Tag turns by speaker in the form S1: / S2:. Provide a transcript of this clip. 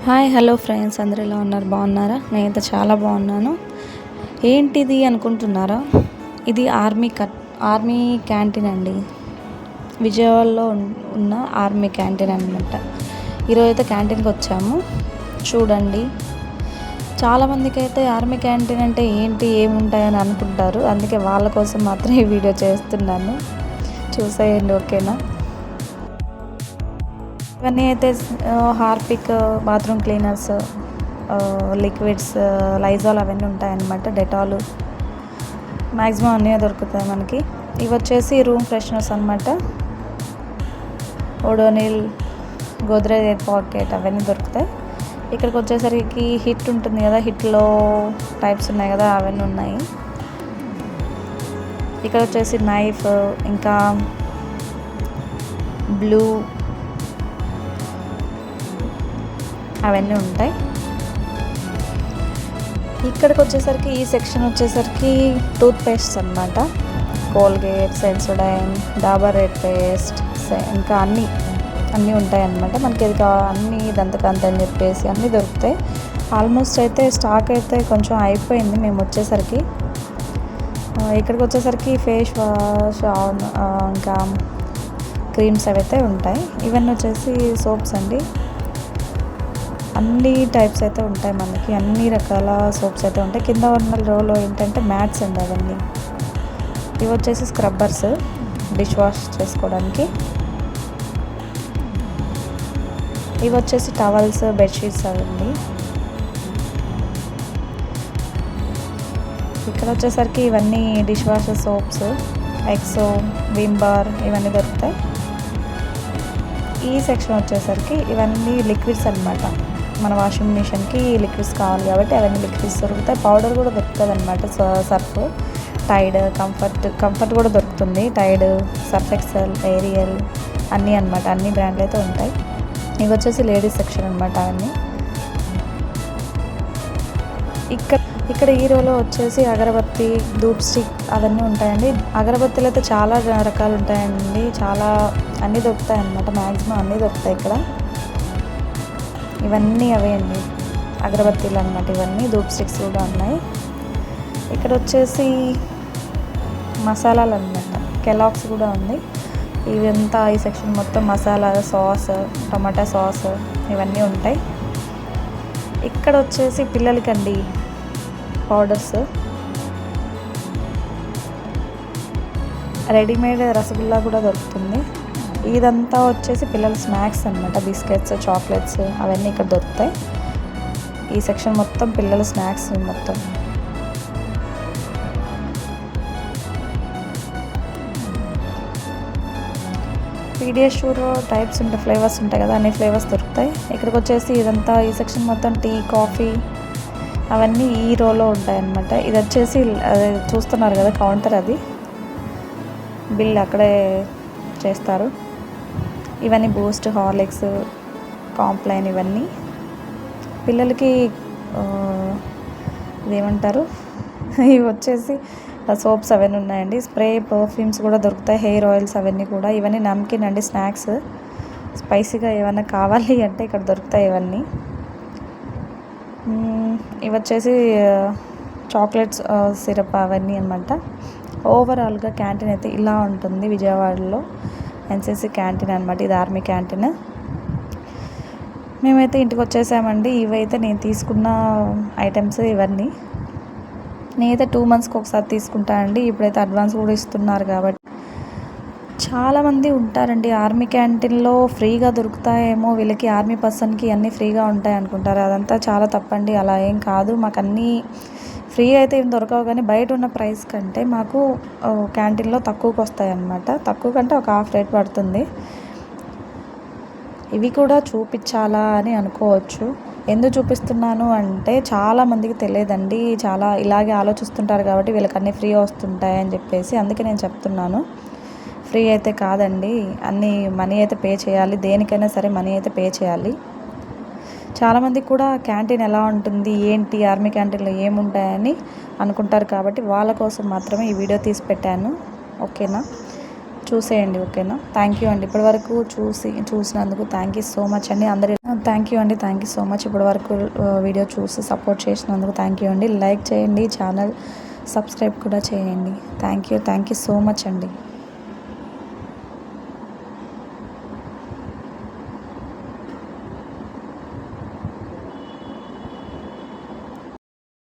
S1: Hi hello friends, అందరూ ఎలా ఉన్నారు? బాగున్నారా? నేనైతే చాలా బాగున్నాను. ఏంటిది అనుకుంటున్నారా? ఇది ఆర్మీ క్యాంటీన్ అండి. విజయవాడలో ఉన్న ఆర్మీ క్యాంటీన్ అనమాట. ఈరోజు అయితే క్యాంటీన్కి వచ్చాము. చూడండి, చాలామందికి అయితే ఆర్మీ క్యాంటీన్ అంటే ఏంటి, ఏముంటాయని అనుకుంటారు. అందుకే వాళ్ళ కోసం మాత్రం ఈ వీడియో చేస్తున్నాను. చూసేయండి, ఓకేనా? ఇవన్నీ అయితే Harpic, bathroom cleaners, liquids, Lysol అవన్నీ ఉంటాయన్నమాట. డెటాల్ మ్యాక్సిమం అన్నీ దొరుకుతాయి మనకి. ఇవి వచ్చేసి రూమ్ ఫ్రెషనర్స్ అనమాట. ఓడోనిల్, గోద్రేజ్ ఎయిర్ పాకెట్ అవన్నీ దొరుకుతాయి. ఇక్కడికి వచ్చేసరికి హిట్ ఉంటుంది కదా, హిట్లో టైప్స్ ఉన్నాయి కదా, అవన్నీ ఉన్నాయి. ఇక్కడ వచ్చేసి నైఫ్, ఇంకా బ్లూ, అవన్నీ ఉంటాయి. ఇక్కడికి వచ్చేసరికి ఈ సెక్షన్ వచ్చేసరికి టూత్ పేస్ట్ అనమాట. Colgate, Sensodyne, Dabur red paste, ఇంకా అన్నీ ఉంటాయి అన్నమాట. మనకి ఇది అన్నీ దంతకాంత అని చెప్పేసి అన్నీ దొరుకుతాయి. ఆల్మోస్ట్ అయితే స్టాక్ అయితే కొంచెం అయిపోయింది మేము వచ్చేసరికి. ఇక్కడికి వచ్చేసరికి ఫేస్ వాష్, ఇంకా క్రీమ్స్ అవైతే ఉంటాయి. ఇవన్నీ వచ్చేసి సోప్స్ అండి. అన్ని టైప్స్ అయితే ఉంటాయి మనకి, అన్ని రకాల సోప్స్ అయితే ఉంటాయి. కింద ఉన్న రోలో ఏంటంటే మ్యాట్స్ అండి అవన్నీ. ఇవి వచ్చేసి స్క్రబ్బర్స్, డిష్ వాష్ చేసుకోవడానికి. ఇవి వచ్చేసి టవల్స్, బెడ్షీట్స్ అవన్నీ. ఇక్కడ వచ్చేసరికి ఇవన్నీ dish wash soaps, exo, Vim bar ఇవన్నీ దొరుకుతాయి. ఈ సెక్షన్ వచ్చేసరికి ఇవన్నీ లిక్విడ్స్ అనమాట. మన వాషింగ్ మిషన్కి లిక్విడ్స్ కావాలి కాబట్టి అవన్నీ లిక్విడ్స్ దొరుకుతాయి. పౌడర్ కూడా దొరుకుతుంది అనమాట. సర్ఫ్, టైడ్, కంఫర్ట్ కూడా దొరుకుతుంది. టైడ్, సర్ఫ్ ఎక్సెల్, ఏరియల్ అన్నీ అనమాట. అన్ని బ్రాండ్లు అయితే ఉంటాయి. ఇవి వచ్చేసి లేడీస్ సెక్షన్ అనమాట. అవన్నీ ఇక్కడ ఈ రోలో వచ్చేసి అగరబత్తి, ధూప్ స్టిక్ అవన్నీ ఉంటాయండి. అగరబత్తీలు అయితే చాలా రకాలు ఉంటాయండి. చాలా అన్నీ దొరుకుతాయి అన్నమాట. మ్యాక్సిమం అన్నీ దొరుకుతాయి ఇక్కడ. ఇవన్నీ అవే అండి, అగరబత్తీలు అనమాట. ఇవన్నీ ధూప్ స్టిక్స్ కూడా ఉన్నాయి. ఇక్కడ వచ్చేసి మసాలాలు అనమాట. కెలాక్స్ కూడా ఉంది. ఇవంతా ఈ సెక్షన్ మొత్తం మసాలా, సాస్, టమాటా సాస్ ఇవన్నీ ఉంటాయి. ఇక్కడ వచ్చేసి పిల్లలకండి పౌడర్స్, రెడీమేడ్ రసగుల్లా కూడా దొరుకుతుంది. ఇదంతా వచ్చేసి పిల్లల స్నాక్స్ అనమాట. బిస్కెట్స్, చాక్లెట్స్ అవన్నీ ఇక్కడ దొరుకుతాయి. ఈ సెక్షన్ మొత్తం పిల్లల స్నాక్స్ మొత్తం. పీడియాష్యూర్లో టైప్స్ ఉంటాయి, ఫ్లేవర్స్ ఉంటాయి కదా, అన్ని ఫ్లేవర్స్ దొరుకుతాయి. ఇక్కడికి వచ్చేసి ఇదంతా ఈ సెక్షన్ మొత్తం టీ, కాఫీ అవన్నీ ఈ రోలో ఉంటాయి అన్నమాట. ఇది వచ్చేసి అది చూస్తున్నారు కదా కౌంటర్, అది బిల్ అక్కడే చేస్తారు. ఇవన్నీ బూస్ట్, హార్లిక్స్, కాంప్లైన్ ఇవన్నీ పిల్లలకి ఇదేమంటారు ఇవి వచ్చేసి సోప్స్ అవన్నీ ఉన్నాయండి. స్ప్రే, పర్ఫ్యూమ్స్ కూడా దొరుకుతాయి. హెయిర్ ఆయిల్స్ అవన్నీ కూడా. ఇవన్నీ నమ్కిన్ అండి, స్నాక్స్. స్పైసీగా ఏమన్నా కావాలి అంటే ఇక్కడ దొరుకుతాయి ఇవన్నీ. ఇవి వచ్చేసి చాక్లెట్స్, సిరప్ అవన్నీ అనమాట. ఓవరాల్గా క్యాంటీన్ అయితే ఇలా ఉంటుంది విజయవాడలో. ఎన్సీసీ క్యాంటీన్ అనమాట. ఇది ఆర్మీ క్యాంటీన్. మేమైతే ఇంటికి వచ్చేసామండి. ఇవైతే నేను తీసుకున్న ఐటమ్స్ ఇవన్నీ. నేనైతే 2 monthsకి ఒకసారి తీసుకుంటానండి. ఇప్పుడైతే అడ్వాన్స్ కూడా ఇస్తున్నారు కాబట్టి. చాలామంది ఉంటారండి ఆర్మీ క్యాంటీన్లో. ఫ్రీగా దొరుకుతాయేమో వీళ్ళకి, ఆర్మీ పర్సన్కి అన్నీ ఫ్రీగా ఉంటాయి అనుకుంటారు. అదంతా చాలా తప్పండి. అలా ఏం కాదు. మాకు అన్నీ ఫ్రీ అయితే ఏం దొరకవు, కానీ బయట ఉన్న ప్రైస్ కంటే మాకు క్యాంటీన్లో తక్కువకి వస్తాయి అన్నమాట. తక్కువ కంటే ఒక హాఫ్ రేట్ పడుతుంది. ఇవి కూడా చూపించాలా అని అనుకోవచ్చు. ఎందుకు చూపిస్తున్నాను అంటే చాలామందికి తెలియదండి. చాలా ఇలాగే ఆలోచిస్తుంటారు కాబట్టి వీళ్ళకి అన్నీ ఫ్రీ వస్తుంటాయి అని చెప్పేసి. అందుకే నేను చెప్తున్నాను. ఫ్రీ అయితే కాదండి, అన్నీ మనీ అయితే పే చేయాలి. దేనికైనా సరే మనీ అయితే పే చేయాలి. చాలామందికి కూడా క్యాంటీన్ ఎలా ఉంటుంది, ఏంటి, ఆర్మీ క్యాంటీన్లో ఏముంటాయని అనుకుంటారు కాబట్టి వాళ్ళ కోసం మాత్రమే ఈ వీడియో తీసి పెట్టాను. ఓకేనా? చూసేయండి, ఓకేనా? థ్యాంక్ యూ అండి, ఇప్పటివరకు చూసినందుకు థ్యాంక్ యూ సో మచ్ అండి. థ్యాంక్ యూ అండి, థ్యాంక్ యూ సో మచ్. ఇప్పటివరకు వీడియో చూసి సపోర్ట్ చేసినందుకు థ్యాంక్ యూ అండి. లైక్ చేయండి, ఛానల్ సబ్స్క్రైబ్ కూడా చేయండి. థ్యాంక్ యూ సో మచ్ అండి.